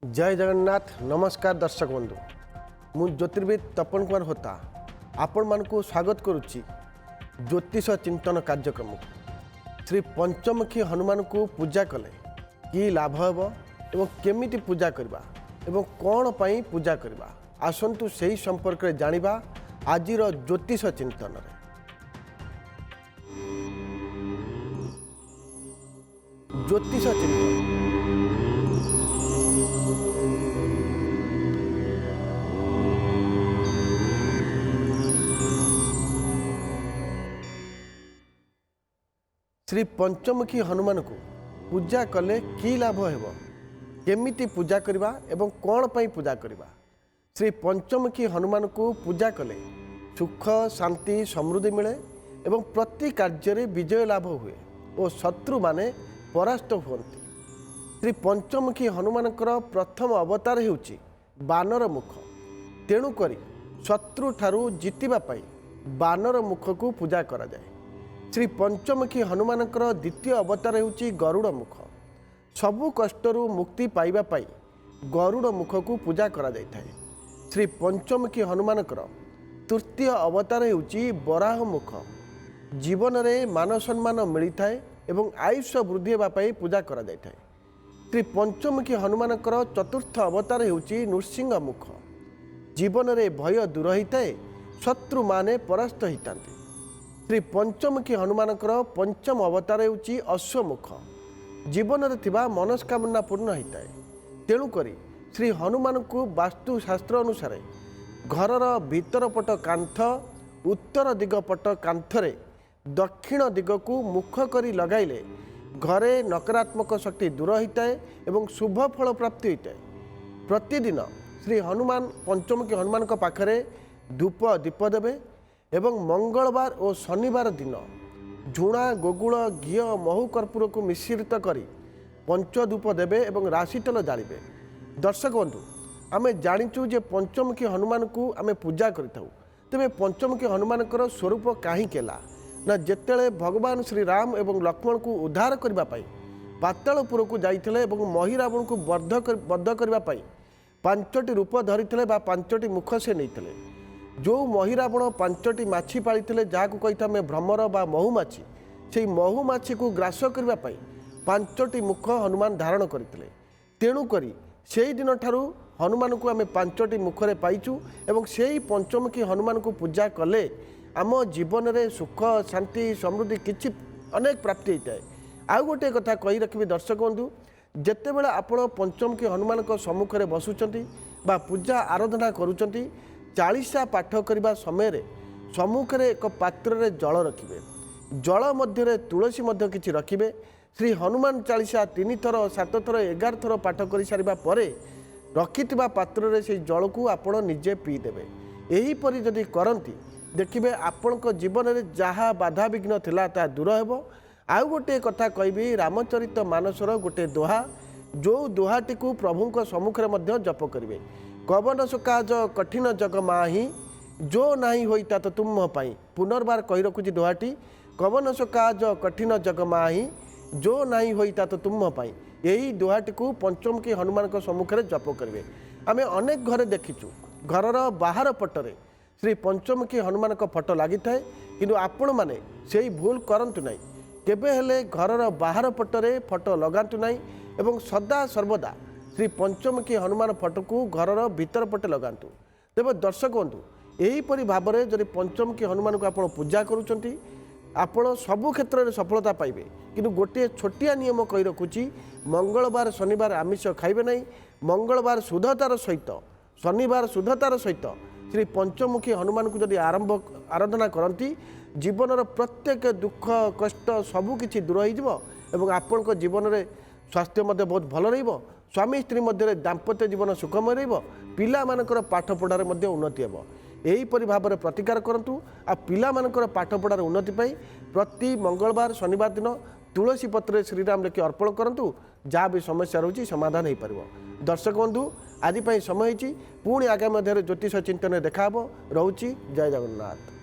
जय जगन्नाथ। नमस्कार दर्शक बंधु, मु ज्योतिर्विद तपन कुमार होता आपण मानकु स्वागत करुच्ची ज्योतिष चिंतन कार्यक्रम। श्री पंचमुखी हनुमान को पूजा कले कि लाभ हेब एवं केमिति पूजा करबा एवं कौन पाई पूजा करबा आसंतु सही संपर्क में जानिबा आजिर ज्योतिष चिंतन रे। ज्योतिष चिंतन श्री पंचमुखी हनुमान को पूजा कले कि लाभ हेब केमिति पूजा करबा एवं कौन पाई पूजा करबा। श्री पंचमुखी हनुमान को पूजा कले सुख शांति समृद्धि मिले एवं प्रति कार्य विजय लाभ हुए और शत्रु माने परास्त हुअन्ति। श्री पंचमुखी हनुमान प्रथम अवतार हेउची बानर मुख, तेणुक शत्रु ठारू जितिबा पाई बानर मुख को पूजा करा जाए। श्री पंचमुखी हनुमान द्वितीय अवतार हेउची गरुड़ मुख, सबु कष्टरू मुक्ति पाइबा पाई गरुड़ मुख को पूजा करा जाइथाए। श्री पंचमुखी हनुमान तृतीय अवतार हेउची बराह मुख, जीवन रे मान सम्मान मिलिथाए एवं आयुष वृद्धि हेबा पाई पूजा करा जाइथाए। श्री पंचमुखी हनुमान चतुर्थ अवतार हेउची नृसिंह मुख, जीवन रे भय दूर होइथाए, शत्रु माने परास्त होइतांती। श्री पंचमुखी हनुमान पंचम अवतार हेउची अश्वमुख, जीवन में थिबा मनस्कामना पूर्ण होता है। तेणुक श्री हनुमान को वास्तुशास्त्र अनुसार घरर भीतर पट कांथ उत्तर दिग पट कांथरे दक्षिण दिग को मुख करी लगाइले घरे नकारात्मक शक्ति दूर होता है एवं शुभ फल प्राप्ति होता है। प्रतिदिन श्री हनुमान पंचमुखी हनुमान पाखरे धूप दीप देवे एवं मंगलवार और शनिवार दिन झुणा गोगुल घी महु कर्पूर को मिश्रित करी पंचधूप देवे एवं राशि तेल जालिबे। दर्शक बंधु, आमे जानिचु जे पंचमुखी हनुमान को आमे पूजा करिथाउ। तेबे पंचमुखी हनुमान स्वरूप काहे केला ना जेतेले भगवान श्री राम एवं लक्ष्मण को उद्धार करबा पाई पातालपुर को जाइथिले एवं महिरावण को बद्ध करबा पाई पांचटी रूप धरिथिले बा पांचटी मुख से नैथिले। जो महिरावण पांचटी माछी पाली जहाँ कही आम भ्रमर बा महुमाछी, से महुमाछी को ग्रास करने पांचटी मुख हनुमान धारण करते। तेणुक से दिन ठारू हनुमान को आम पांचटी मुखरे पाइचु एवं से पंचमुखी हनुमान को पूजा कले आम जीवन में सुख शांति समृद्धि किछि अनेक प्राप्ति होता है। आउ गोटे कथा कही रखी दर्शक बंधु, जितेबाला आपण पंचमुखी हनुमान सम्मुखें बसुंट बा पूजा आराधना करुँच चालीसा पाठ करने समय सम्मुखें एक पात्र रे जल रखिए, जल मध्य तुलसी किछि रखिए। श्री हनुमान चालीसा 3 थर 7 थर 11 थर पाठ कर सारिबा परे रखिथिबा पात्र रे से जल को आपण निजे पीदेवे। एहीपरि जदि करंती देखिबे आपणक जीवन में जहाँ बाधा विघ्न थिला ता दूर हेबो। आउ गोटे कथा कहबी, रामचरित मानसर गोटे दोहा, जो दोहाटी को प्रभुंक सम्मुखें मध्य जप करिवे। कवन सुकाज कठिन जग माही, जो नाही होइता तो तुम पाई। पुनर्बार कही रखुची दोहाटी, कवन सुकाज कठिन जग माही, जो नाही होइता तो तुम पाई। यही दोहाटी को पंचमुखी हनुमान के सम्मुखें जप करेंगे। आम अनेक घरे देखीचु घरर बाहर पटरे श्री पंचमुखी हनुमान फोटो लगी थाए, किंतु आपण माने से भूल करंतु नहीं। केबे हेले घरर बाहर पटरे फोटो लगातु नहीं एवं सदा सर्वदा श्री पंचमुखी हनुमान फोटो को घरर भीतर पटे लगातु। तेज दर्शक बंधु, यहीपरि भाव में जब पंचमुखी हनुमान को आप पूजा करुँच आपण सबु क्षेत्र में सफलता पाइबे। किंतु गोटे छोटिया नियम कही रखुची, मंगलवार शनिवार आमिष खाइबे नहीं, मंगलवार शुद्धतार सहित शनिवार शुद्धतार सहित श्री पंचमुखी हनुमान को जब आराधना करती जीवन प्रत्येक दुख कष्ट सबुकिछि दूर हो आपण जीवन में स्वास्थ्य बहुत भल रहिबो, स्वामी स्त्री मध्य दाम्पत्य जीवन सुखमय रहिबो, पिला मानकर पाठ पढ़ार उन्नति हेबो। एहीपरि भाव में प्रतिकार करंतु। आ पिला मानकर पाठ पढ़ार उन्नति पाई प्रति मंगलवार शनिवार दिन तुलसी पत्र श्रीराम लेखि अर्पण करंतु, जहाँ भी समस्या रही समाधान हो पार। दर्शक बंधु, आज समय पुणी आगामी ज्योतिष चिंतन देखा रोची। जय जगन्नाथ।